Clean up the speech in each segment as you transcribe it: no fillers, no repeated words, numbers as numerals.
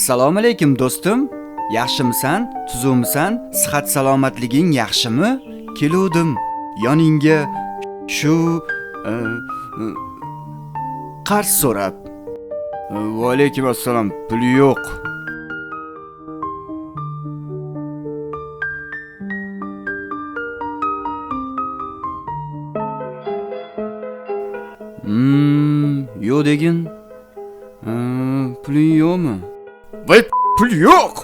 Assalomu alaykum do'stim. Yaxshimisan? Tuzukmisan? Sihat salomatliging yaxshimi? Keluvdim yoningga shu qarz so'rab. Va alaykum assalom. Pul yo'q. Yo'q degin. Puling yo'qmi? Voy, pul yo'q.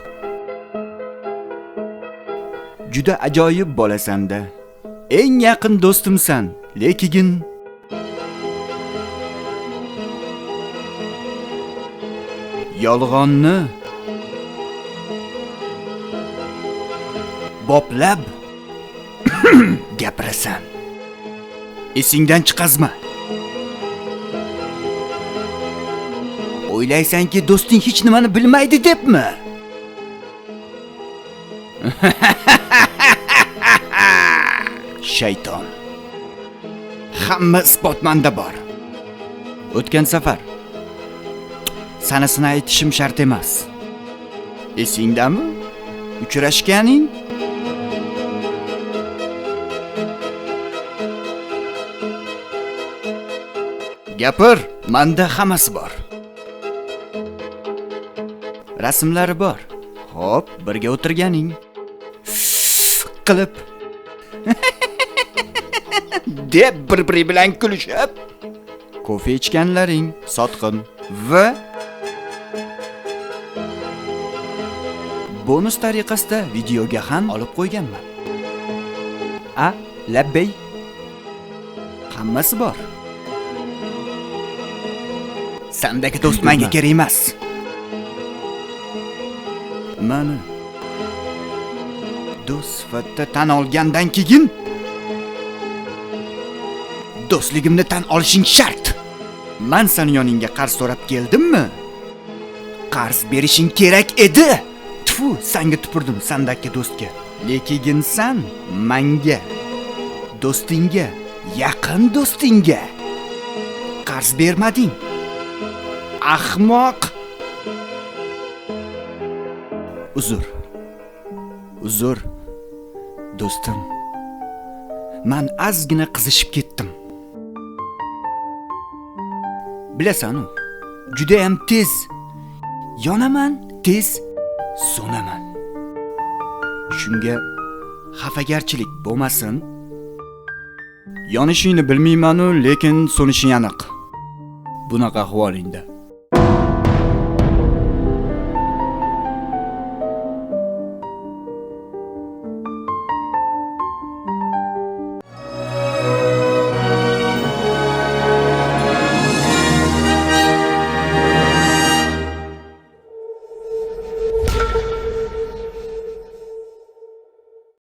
Juda ajoyib bo'lasan-da. Eng yaqin do'stimsan, lekin yolg'onni boplab gapirasan. Esingdan chiqazma. O'ylaysanki do'sting hech nimani bilmaydi debmi? Shayton. Hamma isbot menda bor. O'tgan safar sanasini aytishim shart emas. Esingdami? Uchrashganing? Gapir, menda hammasi bor. Rasmlari bor. Xo'p, birga o'tirganing. Qilib deb bir-biri bilan kulishib, kofe ichganlaring, sotqin va bonus tariqasida videoga ham olib qo'yganman. Labbay. Hammasi bor. Sendagi do'st menga kerak emas. Mana do'st sifatida tan olgandan keyin do'stligimni tan olishing shart. Men seni yoningga qarz so'rab keldimmi? Qarz berishing kerak edi. Tfu, senga tupurdim sendagi do'stga. Lekin sen menga, do'stingga, yaqin do'stingga qarz bermading. Ahmoq. Uzr. Do'stim. Men ozgina qizishib ketdim. Bilasan-ku, juda ham tez yonaman, tez so'naman. Shunga xafagarchilik bo'lmasin. Yonishingni bilmayman-u, lekin so'nishing aniq. Bunaqa ahvolingda.